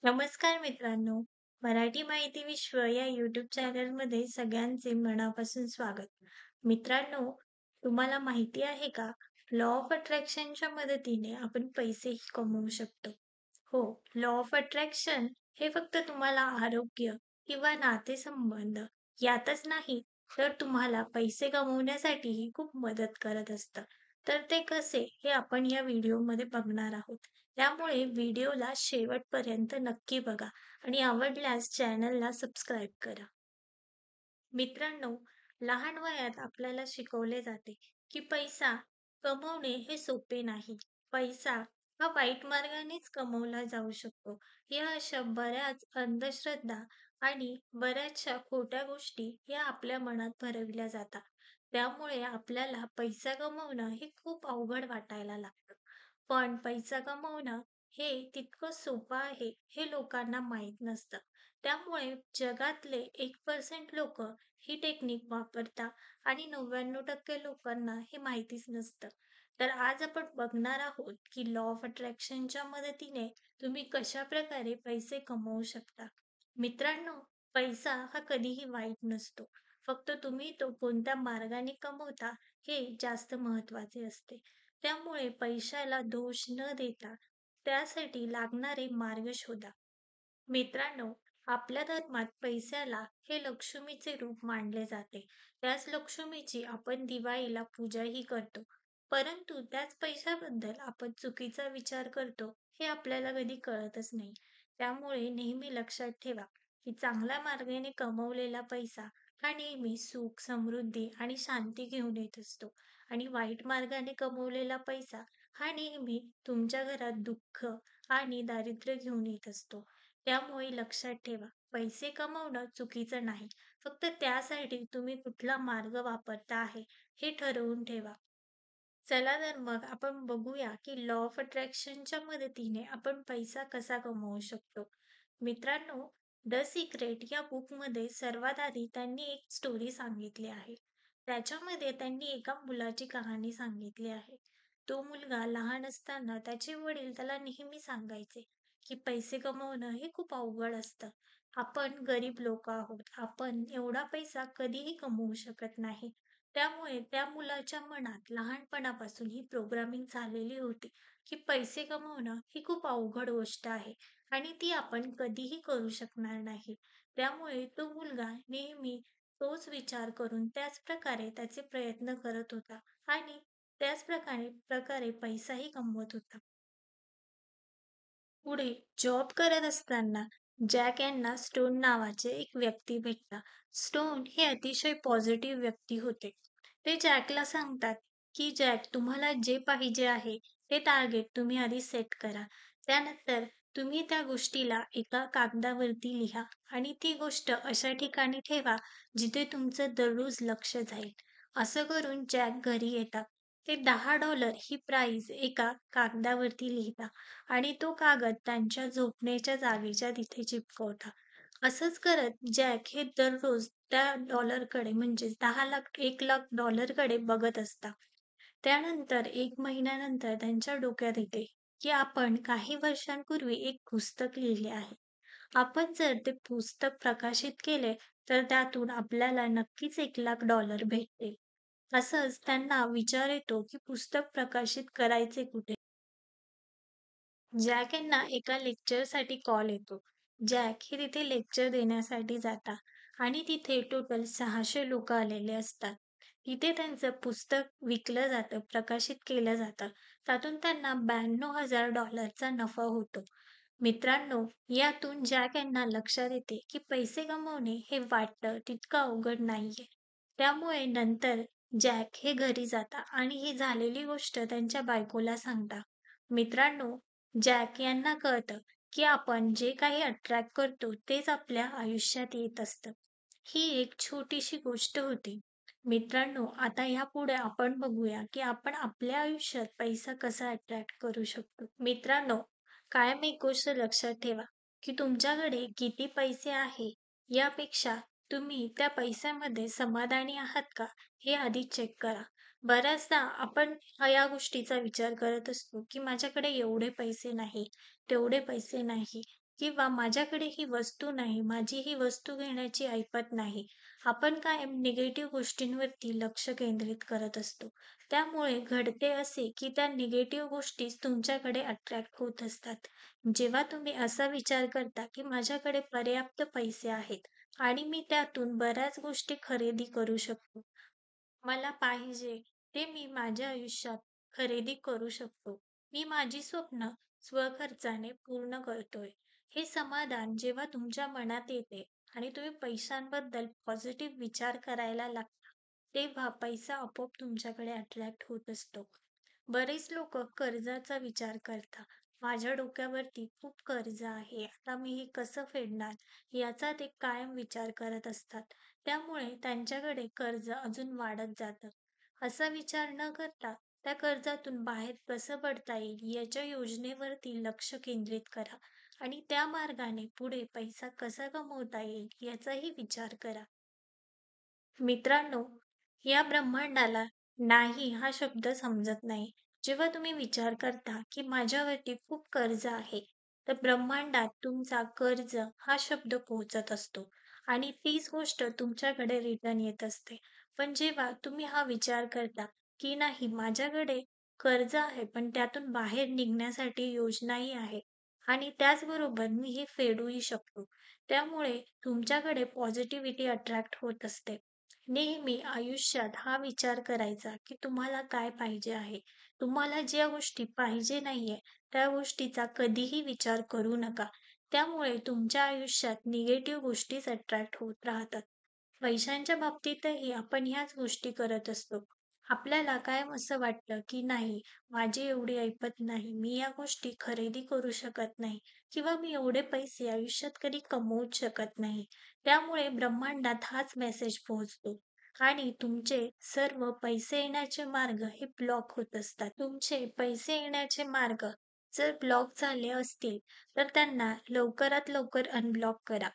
नमस्कार मित्रांनो, मराठी माहिती विश्व या YouTube चॅनलमध्ये सगळ्यांचे मनापासून स्वागत. मित्रांनो, तुम्हाला माहिती आहे का? लॉ ऑफ अट्रॅक्शनच्या मदतीने आपण पैसेही कमवू शकतो. हो, लॉ ऑफ अट्रॅक्शन हे फक्त तुम्हाला आरोग्य किंवा नातेसंबंध यातच नाही, तर तुम्हाला पैसे कमवण्यासाठीही खूप मदत करत असतं. तर ते कसे हे आपण या व्हिडिओमध्ये बघणार आहोत. त्यामुळे व्हिडिओला शेवटपर्यंत नक्की बघा आणि आवडल्यास चॅनलला सबस्क्राईब करा. मित्रांनो, लहान वयात आपल्याला शिकवले जाते की पैसा कमवणे हे सोपे नाही. पैसा हा वाईट मार्गानेच कमवला जाऊ शकतो. या अशा बऱ्याच अंधश्रद्धा आणि बऱ्याचशा खोट्या गोष्टी या आपल्या मनात भरविल्या जातात. त्यामुळे आपल्याला पैसा कमवणं हे खूप अवघड वाटायला लागतं. पण पैसा कमवणं हे तितकं सोपं आहे हे लोकांना माहीत नसतं. त्यामुळे जगातले 1% लोक ही टेक्निक वापरतात आणि 99% लोकांना हे माहितीच नसतं. तर आज आपण बघणार आहोत की लॉ ऑफ अट्रॅक्शनच्या मदतीने तुम्ही कशा प्रकारे पैसे कमवू शकता. मित्रांनो, पैसा हा कधीही वाईट नसतो. फक्त तुम्ही तो कोणत्या मार्गाने कमवता हे जास्त महत्त्वाचे असते. त्यामुळे पैशाला दोष न देता त्यासाठी लागणारे मार्ग शोधा. मित्रांनो, आपल्या धर्मात पैशाला हे लक्ष्मीचे रूप मानले जाते. त्याच लक्ष्मीची आपण दिवाळीला पूजाही करतो. परंतु त्याच पैशाबद्दल आपण चुकीचा विचार करतो हे आपल्याला कधी कळतच नाही. त्यामुळे नेहमी लक्षात ठेवा की चांगल्या मार्गाने कमवलेला पैसा हा नेहमी सुख, समृद्धी आणि शांती घेऊन येत असतो आणि वाईट मार्गाने कमवलेला पैसा हा नेहमी तुमच्या घरात दुःख आणि दारिद्र्य घेऊन येत असतो. त्यामुळे लक्षात ठेवा, पैसे कमवणं चुकीचं नाही. फक्त त्यासाठी तुम्ही कुठला मार्ग वापरता आहे हे ठरवून ठेवा. चला तर मग आपण बघूया की लॉ ऑफ अट्रॅक्शनच्या मदतीने आपण पैसा कसा कमवू शकतो. मित्रांनो, द सिक्रेट या बुकमध्ये सर्वात आधी त्यांनी एक स्टोरी सांगितली आहे. त्याच्यामध्ये त्यांनी एका मुलाची कहाणी सांगितली आहे. तो मुलगा लहान असताना त्याचे वडील त्याला नेहमी सांगायचे की पैसे कमवणं हे खूप अवघड असतं. आपण गरीब लोक आहोत. आपण एवढा पैसा कधीही कमवू शकत नाही. त्यामुळे त्या मुलाच्या मनात लहानपणापासून ही प्रोग्रामिंग झालेली होती, की पैसे कमवणं ही खूप अवघड गोष्ट आहे आणि ती आपण कधीही करू शकणार नाही. त्यामुळे तो मुलगा नेहमी तोच विचार करून त्याच प्रकारे त्याचे प्रयत्न करत होता आणि त्याच प्रकारे पैसाही कमवत होता. पुढे जॉब करत असताना जॅक यांना स्टोन नावाचे एक व्यक्ती भेटला. स्टोन हे अतिशय पॉझिटिव्ह व्यक्ती होते. ते जॅकला सांगतात, की जॅक तुम्हाला जे पाहिजे आहे ते टार्गेट तुम्ही आधी सेट करा. त्यानंतर तुम्ही त्या गोष्टीला एका कागदावरती लिहा आणि ती गोष्ट अशा ठिकाणी ठेवा जिथे तुमचं दररोज लक्ष जाईल. असं करून जॅक घरी येतात. ते $10 ही प्राइस एका कागदावरती लिहितात. आणि तो कागद त्यांच्या झोपण्याच्या जागेच्या तिथे चिपकवता. असंच करत जॅक हे दररोज त्या डॉलरकडे म्हणजेच 10 लाख $1 लाख बघत असता. त्यानंतर 1 महिन्यानंतर त्यांच्या डोक्यात येते, की आपण काही वर्षांपूर्वी एक पुस्तक लिहिले आहे. आपण जर ते पुस्तक प्रकाशित केले, तर त्यातून आपल्याला नक्कीच $1 लाख भेटतील. असंच त्यांना विचार येतो, की पुस्तक प्रकाशित करायचे कुठे? जॅक यांना एका लेक्चरसाठी कॉल येतो. जॅक हे तिथे लेक्चर देण्यासाठी जातात आणि तिथे टोटल 600 लोक आलेले असतात. तिथे त्यांचं पुस्तक विकलं जातं, प्रकाशित केलं जातं. त्यातून त्यांना $92,000चा नफा होतो. मित्रांनो, यातून जॅक यांना लक्षात येते, की पैसे कमवणे हे वाटतं तितकं अवघड नाहीये. त्यामुळे नंतर जॅक हे घरी जातात आणि ही झालेली गोष्ट त्यांच्या बायकोला सांगतात. मित्रांनो, जॅक यांना कळतं, की आपण जे काही अट्रॅक्ट करतो तेच आपल्या आयुष्यात येत असतं. ही एक छोटीशी गोष्ट होती. मित्रांनो, आता ह्यापुढे आपण बघूया, की आपण आपल्या आयुष्यात पैसा कसा अट्रॅक्ट करू शकतो. मित्रांनो, कायम एक गोष्ट लक्षात ठेवा, की तुमच्याकडे किती पैसे आहे यापेक्षा तुम्ही त्या पैशामध्ये समाधानी आहात का हे आधी चेक करा. बऱ्याचदा आपण या गोष्टीचा विचार करत असतो, की माझ्याकडे एवढे पैसे नाही, तेवढे पैसे नाही. किंवा माझ्याकडे ही वस्तू नाही, माझी ही वस्तू घेण्याची ऐपत नाही. आपण कायम निगेटिव्ह गोष्टींवरती लक्ष केंद्रित करत असतो. त्यामुळे घडते असे, की त्या निगेटिव्ह गोष्टीच तुमच्याकडे अट्रॅक्ट होत असतात. जेव्हा तुम्ही असा विचार करता, की माझ्याकडे पर्याप्त पैसे आहेत आणि मी त्यातून बऱ्याच गोष्टी खरेदी करू शकतो. मला पाहिजे ते मी माझ्या आयुष्यात खरेदी करू शकतो. मी माझी स्वप्न स्वखर्चाने पूर्ण करतोय. हे समाधान जेव्हा तुमच्या मनात येते आणि तुम्ही पैशांबद्दल पॉझिटिव्ह विचार करायला लागता, तेव्हा पैसा आपोआप तुमच्याकडे अट्रॅक्ट होत असतो. बरेच लोक कर्जाचा विचार करतात. माझ्या डोक्यावरती खूप कर्ज आहे. आता मी हे कसं फेडणार? याचा ते कायम विचार करत असतात. त्यामुळे त्यांच्याकडे कर्ज अजून वाढत जातं. असा विचार न करता त्या कर्जातून बाहेर कसं पडता येईल याच्या योजनेवरती लक्ष केंद्रित करा आणि त्या मार्गाने पुढे पैसा कसा कमवता येईल याचाही विचार करा. मित्रांनो, या ब्रह्मांडाला नाही हा शब्द समजत नाही. जेव्हा तुम्ही विचार करता, की माझ्यावरती खूप कर्ज आहे, तर ब्रह्मांडात तुमचा कर्ज हा शब्द पोहोचत असतो आणि तीच गोष्ट तुमच्याकडे रिटर्न येत असते. पण जेव्हा तुम्ही हा विचार करता, की नाही माझ्याकडे कर्ज आहे, पण त्यातून बाहेर निघण्यासाठी योजनाही आहे आणि त्याचबरोबर मी हे फेडूही शकतो. त्यामुळे तुमच्याकडे पॉझिटिव्हिटी अट्रॅक्ट होत असते. नेहमी आयुष्यात हा विचार करायचा, की तुम्हाला काय पाहिजे आहे. तुम्हाला ज्या गोष्टी पाहिजे नाहीये, त्या गोष्टीचा कधीही विचार करू नका. त्यामुळे तुमच्या आयुष्यात निगेटिव्ह गोष्टीच अट्रॅक्ट होत राहतात. पैशांच्या बाबतीतही आपण ह्याच गोष्टी करत असतो. आपल्याला कायम असं वाटतं, की नाही माझी एवढी ऐपत नाही, मी या गोष्टी खरेदी करू शकत नाही किंवा मी एवढे पैसे आयुष्यात कधी कमवूच शकत नाही. त्यामुळे ब्रह्मांडात हाच मेसेज पोहोचतो आणि तुमचे सर्व पैसे येण्याचे मार्ग हे ब्लॉक होत असतात. तुमचे पैसे येण्याचे मार्ग जर ब्लॉक झाले असतील, तर त्यांना लवकरात लवकर अनब्लॉक करा.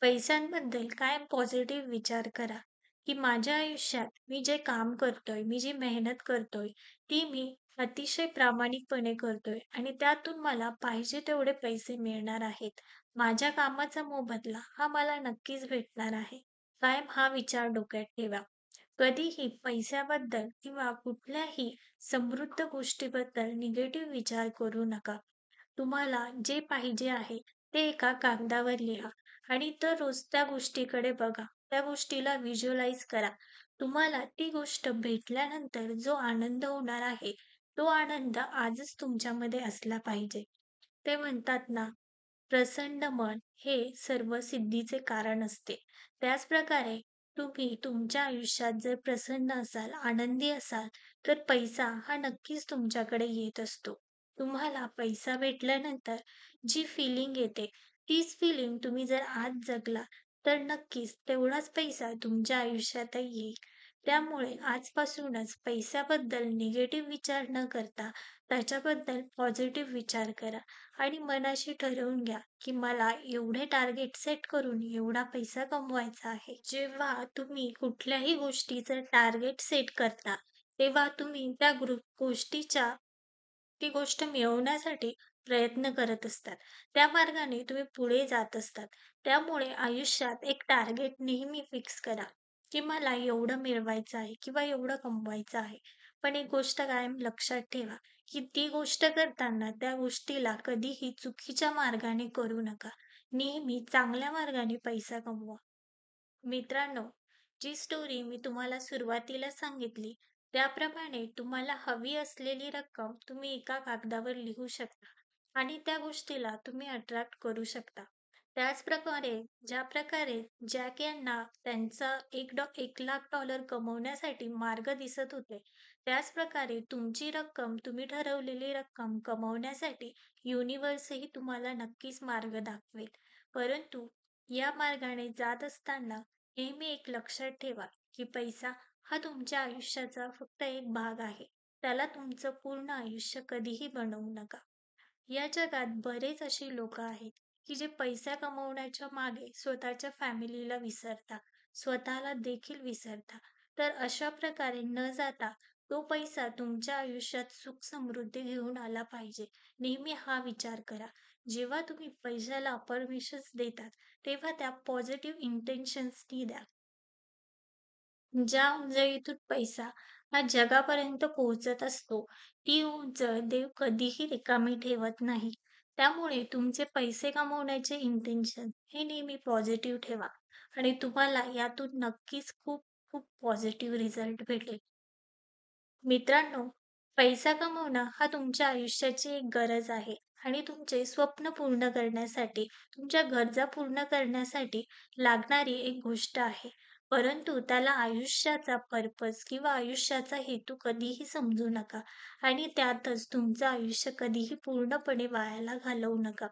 पैशांबद्दल कायम पॉझिटिव्ह विचार करा, की माझ्या आयुष्यात मी जे काम करतोय, मी जी मेहनत करतोय, ती मी अतिशय प्रामाणिकपणे करतोय आणि त्यातून मला पाहिजे तेवढे पैसे मिळणार आहेत. माझ्या कामाचा मोबदला हा मला नक्कीच भेटणार आहे. कायम हा विचार डोक्यात ठेवा. कधीही पैशाबद्दल किंवा कुठल्याही समृद्ध गोष्टीबद्दल निगेटिव्ह विचार करू नका. तुम्हाला जे पाहिजे आहे ते एका कागदावर लिहा आणि दररोज त्या गोष्टीकडे बघा. त्या गोष्टीला व्हिज्युअलाइज करा. तुम्हाला ती गोष्ट भेटल्यानंतर जो आनंद होणार आहे, तो आनंद आजच तुमच्यामध्ये असला पाहिजे. ते म्हणतात ना, प्रसन्न मन हे सर्व सिद्धीचे कारण असते. त्याचप्रकारे तुम्ही तुमच्या आयुष्यात जर प्रसन्न असाल, आनंदी असाल, तर पैसा हा नक्कीच तुमच्याकडे येत असतो. तुम्हाला पैसा भेटल्यानंतर जी फीलिंग येते, तीच फीलिंग तुम्ही जर आज जगला, तर नक्कीच तेवढाच पैसा तुमच्या आयुष्यातही येईल. त्यामुळे आजपासूनच पैशाबद्दल निगेटिव्ह विचार न करता त्याच्याबद्दल पॉझिटिव्ह विचार करा. आणि मनाशी ठरवून घ्या, की मला एवढे टार्गेट सेट करून एवढा पैसा कमवायचा आहे. जेव्हा तुम्ही कुठल्याही गोष्टीचं टार्गेट सेट करता, तेव्हा तुम्ही त्या गोष्टीच्या ती गोष्ट मिळवण्यासाठी प्रयत्न करत असतात. त्या मार्गाने तुम्ही पुढे जात असतात. त्यामुळे आयुष्यात एक टार्गेट नेहमी फिक्स करा, की मला एवढं मिळवायचं आहे किंवा एवढं कमवायचं आहे. पण एक गोष्ट कायम लक्षात ठेवा, की ती गोष्ट करताना त्या गोष्टीला कधीही चुकीच्या मार्गाने करू नका. नेहमी चांगल्या मार्गाने पैसा कमवा. मित्रांनो, जी स्टोरी मी तुम्हाला सुरुवातीला सांगितली, त्याप्रमाणे तुम्हाला हवी असलेली रक्कम तुम्ही एका कागदावर लिहू शकता आणि त्या गोष्टीला तुम्ही अट्रॅक्ट करू शकता. त्याचप्रकारे ज्या प्रकारे जॅक यांना त्यांचा $1,00,000 कमवण्यासाठी मार्ग दिसत होते, त्याचप्रकारे तुमची रक्कम, तुम्ही ठरवलेली रक्कम कमवण्यासाठी युनिव्हर्सही तुम्हाला नक्कीच मार्ग दाखवेल. परंतु या मार्गाने जात असताना नेहमी एक लक्षात ठेवा, की पैसा हा तुमच्या आयुष्याचा फक्त एक भाग आहे. त्याला तुमचं पूर्ण आयुष्य कधीही बनवू नका. या जगात बरेच अशी लोक आहेत, की जे पैसा कमवण्याच्या मागे स्वतःच्या फॅमिलीला विसरतात, स्वतःला देखील विसरतात. तर अशा प्रकारे न जाता तो पैसा तुमच्या आयुष्यात सुख समृद्धी घेऊन आला पाहिजे. नेहमी हा विचार करा. जेव्हा तुम्ही पैशाला परमिशन्स देतात, तेव्हा त्या पॉझिटिव्ह इंटेन्शन्सनी द्या. ज्या उंजळीतून पैसा हा जगापर्यंत पोहोचत असतो, ती उंजळ देव कधीही रिकामी ठेवत नाही. त्यामुळे तुमचे पैसे कमवण्याचे इंटेन्शन हे नेहमी पॉझिटिव्ह ठेवा आणि तुम्हाला यातून नक्कीच खूप खूप पॉझिटिव्ह रिझल्ट भेटेल. मित्रांनो, पैसा कमवणं हा तुमच्या आयुष्याची एक गरज आहे आणि तुमचे स्वप्न पूर्ण करण्यासाठी, तुमच्या गरजा पूर्ण करण्यासाठी लागणारी एक गोष्ट आहे. परंतु त्याला आयुष्याचा पर्पज किंवा आयुष्याचा हेतू कधीही समजू नका आणि त्यातच तुमचं आयुष्य कधीही पूर्णपणे वायाला घालवू नका.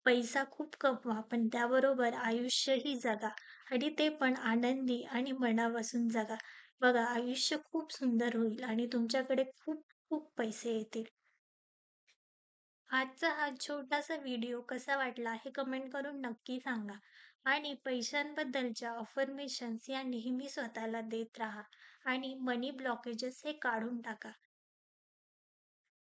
पैसा खूप कमवा, पण त्याबरोबर आयुष्यही जगा आणि ते पण आनंदी आणि मनापासून जगा. बघा, आयुष्य खूप सुंदर होईल आणि तुमच्याकडे खूप खूप पैसे येतील. आजचा हा छोटासा व्हिडिओ कसा वाटला हे कमेंट करून नक्की सांगा आणि पैशांबद्दलच्या अफर्मेशन्स या नेहमी स्वतःला देत राहा आणि मनी ब्लॉकेजेस हे काढून टाका.